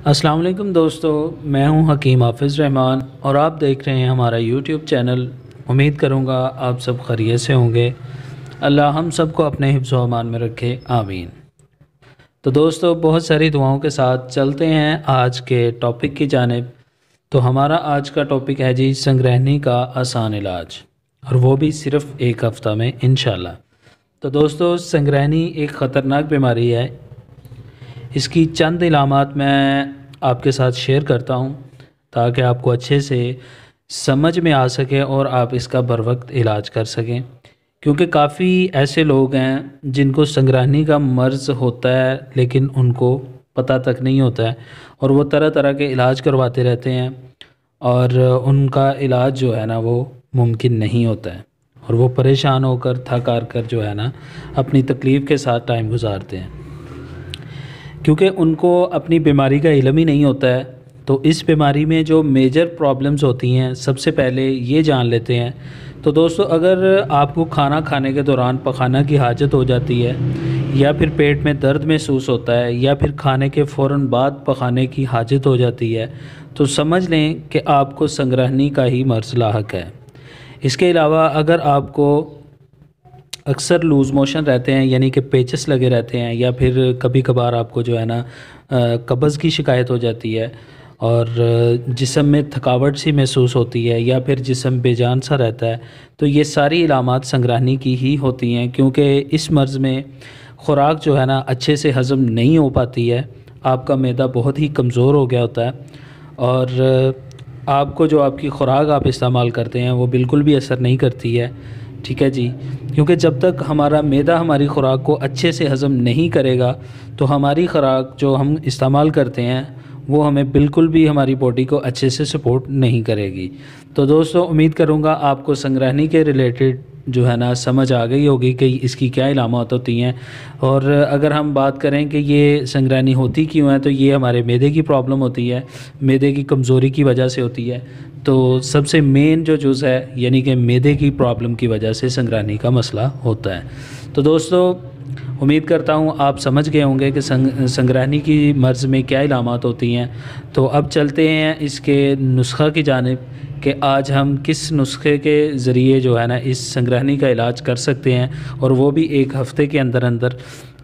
अस्सलाम वालेकुम दोस्तों, मैं हूं हकीम हाफिज़ रहमान और आप देख रहे हैं हमारा यूट्यूब चैनल। उम्मीद करूंगा आप सब खैरियत से होंगे। अल्लाह हम सब को अपने हिफ्ज़ व अमान में रखे, आमीन। तो दोस्तों, बहुत सारी दुआओं के साथ चलते हैं आज के टॉपिक की जानिब। तो हमारा आज का टॉपिक है जी, संगृहणी का आसान इलाज, और वो भी सिर्फ़ एक हफ़्ता में इंशाल्लाह। तो दोस्तों, संगृहणी एक ख़तरनाक बीमारी है। इसकी चंद इलामात मैं आपके साथ शेयर करता हूँ ताकि आपको अच्छे से समझ में आ सके और आप इसका बर वक्त इलाज कर सकें, क्योंकि काफ़ी ऐसे लोग हैं जिनको संगृहणी का मर्ज़ होता है लेकिन उनको पता तक नहीं होता है और वो तरह तरह के इलाज करवाते रहते हैं और उनका इलाज जो है ना वो मुमकिन नहीं होता है और वो परेशान होकर थक हार कर जो है ना अपनी तकलीफ़ के साथ टाइम गुजारते हैं, क्योंकि उनको अपनी बीमारी का इल्म ही नहीं होता है। तो इस बीमारी में जो मेजर प्रॉब्लम्स होती हैं, सबसे पहले ये जान लेते हैं। तो दोस्तों, अगर आपको खाना खाने के दौरान पखाना की हाजत हो जाती है, या फिर पेट में दर्द महसूस होता है, या फिर खाने के फ़ौरन बाद पखाने की हाजत हो जाती है, तो समझ लें कि आपको संगृहणी का ही मर्ज़ लाहक है। इसके अलावा अगर आपको अक्सर लूज़ मोशन रहते हैं, यानी कि पेचस लगे रहते हैं, या फिर कभी कभार आपको जो है ना कब्ज़ की शिकायत हो जाती है और जिस्म में थकावट सी महसूस होती है, या फिर जिस्म बेजान सा रहता है, तो ये सारी इलामात संगृहणी की ही होती हैं। क्योंकि इस मर्ज़ में ख़ुराक जो है ना अच्छे से हज़म नहीं हो पाती है, आपका मैदा बहुत ही कमज़ोर हो गया होता है और आपको जो आपकी ख़ुराक आप इस्तेमाल करते हैं वो बिल्कुल भी असर नहीं करती है। ठीक है जी, क्योंकि जब तक हमारा मैदा हमारी ख़ुराक को अच्छे से हज़म नहीं करेगा तो हमारी ख़ुराक जो हम इस्तेमाल करते हैं वो हमें बिल्कुल भी हमारी बॉडी को अच्छे से सपोर्ट नहीं करेगी। तो दोस्तों, उम्मीद करूँगा आपको संगृहणी के रिलेटेड जो है ना समझ आ गई होगी कि इसकी क्या इलामात होती हैं। और अगर हम बात करें कि ये संगृहणी होती क्यों है, तो ये हमारे मैदे की प्रॉब्लम होती है, मैदे की कमज़ोरी की वजह से होती है। तो सबसे मेन जो जुज़ है, यानी कि मैदे की प्रॉब्लम की वजह से संगृहणी का मसला होता है। तो दोस्तों, उम्मीद करता हूँ आप समझ गए होंगे कि संगृहणी की मर्ज़ में क्या इलामात होती हैं। तो अब चलते हैं इसके नुस्खा की जानिब कि आज हम किस नुस्खे के ज़रिए जो है ना इस संगृहणी का इलाज कर सकते हैं, और वो भी एक हफ़्ते के अंदर अंदर।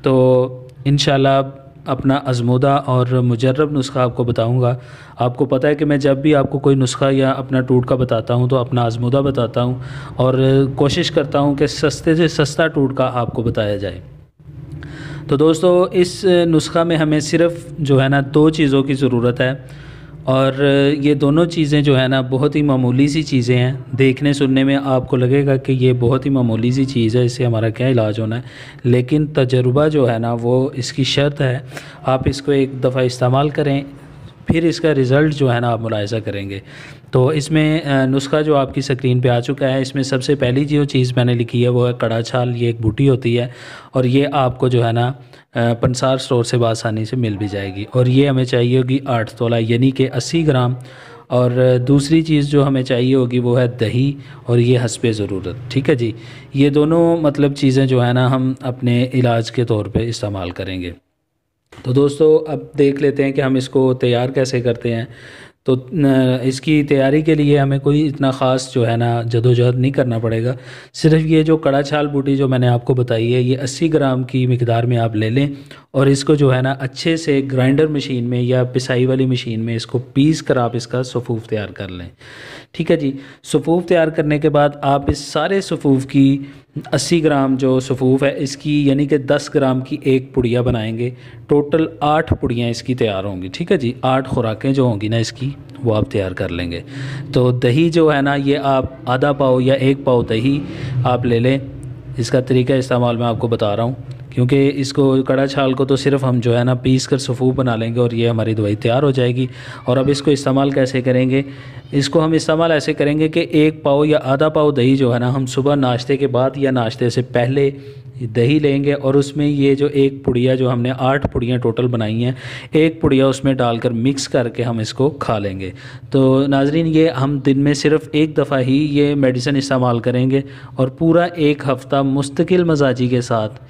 तो इंशाल्लाह अपना आज़मूदा और मुजर्रब नुस्खा आपको बताऊंगा। आपको पता है कि मैं जब भी आपको कोई नुस्खा या अपना टूटका बताता हूं तो अपना आज़मूदा बताता हूं और कोशिश करता हूं कि सस्ते से सस्ता टूटका आपको बताया जाए। तो दोस्तों, इस नुस्खा में हमें सिर्फ़ जो है ना दो चीज़ों की ज़रूरत है, और ये दोनों चीज़ें जो है ना बहुत ही मामूली सी चीज़ें हैं। देखने सुनने में आपको लगेगा कि ये बहुत ही मामूली सी चीज़ है, इससे हमारा क्या इलाज होना है, लेकिन तजुर्बा जो है ना वो इसकी शर्त है। आप इसको एक दफ़ा इस्तेमाल करें, फिर इसका रिज़ल्ट जो है ना आप मुलाहिज़ा करेंगे। तो इसमें नुस्खा जो आपकी स्क्रीन पे आ चुका है, इसमें सबसे पहली जो चीज़ मैंने लिखी है वो है कड़ा छाल। ये एक बूटी होती है और ये आपको जो है ना पंसार स्टोर से आसानी से मिल भी जाएगी, और ये हमें चाहिए होगी 8 तोला यानी कि 80 ग्राम। और दूसरी चीज़ जो हमें चाहिए होगी वो है दही, और ये हस्बे ज़रूरत। ठीक है जी, ये दोनों मतलब चीज़ें जो है ना हम अपने इलाज के तौर पे इस्तेमाल करेंगे। तो दोस्तों, अब देख लेते हैं कि हम इसको तैयार कैसे करते हैं। तो इसकी तैयारी के लिए हमें कोई इतना ख़ास जो है ना जदोजहद नहीं करना पड़ेगा। सिर्फ़ ये जो कड़ा छाल बूटी जो मैंने आपको बताई है, ये 80 ग्राम की मिक़दार में आप ले लें और इसको जो है ना अच्छे से ग्राइंडर मशीन में या पिसाई वाली मशीन में इसको पीस कर आप इसका सफ़ूफ़ तैयार कर लें। ठीक है जी, सफ़ूफ़ तैयार करने के बाद आप इस सारे सफ़ूफ़ की 80 ग्राम जो सफ़ूफ़ है इसकी यानी कि 10 ग्राम की एक पुड़िया बनाएंगे। टोटल 8 पुड़ियाँ इसकी तैयार होंगी। ठीक है जी, 8 खुराकें जो होंगी ना इसकी वो आप तैयार कर लेंगे। तो दही जो है ना, ये आप आधा पाव या 1 पाव दही आप ले लें। इसका तरीका इस्तेमाल मैं आपको बता रहा हूँ, क्योंकि इसको कड़ा छाल को तो सिर्फ़ हम जो है ना पीस कर सफ़ूफ़ बना लेंगे और ये हमारी दवाई तैयार हो जाएगी। और अब इसको इस्तेमाल कैसे करेंगे, इसको हम इस्तेमाल ऐसे करेंगे कि 1 पाव या आधा पाव दही जो है ना हम सुबह नाश्ते के बाद या नाश्ते से पहले दही लेंगे और उसमें ये जो एक पुड़िया जो हमने 8 पुड़ियाँ टोटल बनाई हैं, एक पुड़िया उसमें डालकर मिक्स करके हम इसको खा लेंगे। तो नाज़रीन, ये हम दिन में सिर्फ़ एक दफ़ा ही ये मेडिसिन इस्तेमाल करेंगे और पूरा एक हफ़्ता मुस्तकिल मजाजी के साथ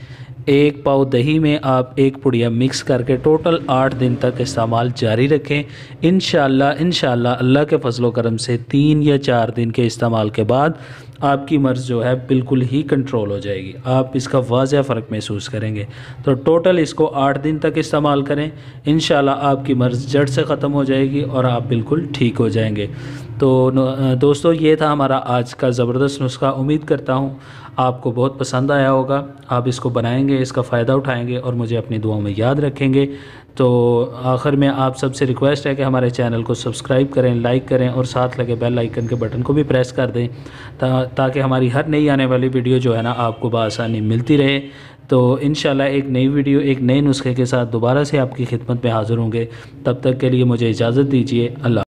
1 पाव दही में आप 1 पुड़िया मिक्स करके टोटल 8 दिन तक इस्तेमाल जारी रखें। इंशाल्लाह अल्लाह के फजलो करम से 3 या 4 दिन के इस्तेमाल के बाद आपकी मर्ज़ जो है बिल्कुल ही कंट्रोल हो जाएगी। आप इसका वाज़ह फ़र्क महसूस करेंगे। तो टोटल इसको 8 दिन तक इस्तेमाल करें, इंशाल्लाह आपकी मर्ज़ जड़ से ख़त्म हो जाएगी और आप बिल्कुल ठीक हो जाएंगे। तो दोस्तों, ये था हमारा आज का ज़बरदस्त नुस्खा। उम्मीद करता हूँ आपको बहुत पसंद आया होगा। आप इसको बनाएंगे, इसका फ़ायदा उठाएंगे और मुझे अपनी दुआओं में याद रखेंगे। तो आखिर में आप सबसे रिक्वेस्ट है कि हमारे चैनल को सब्सक्राइब करें, लाइक करें और साथ लगे बेल आइकन के बटन को भी प्रेस कर दें ताकि हमारी हर नई आने वाली वीडियो जो है ना आपको बआसानी मिलती रहे। तो इंशाल्लाह एक नई वीडियो एक नए नुस्खे के साथ दोबारा से आपकी खिदमत में हाज़िर होंगे। तब तक के लिए मुझे इजाज़त दीजिए। अल्लाह।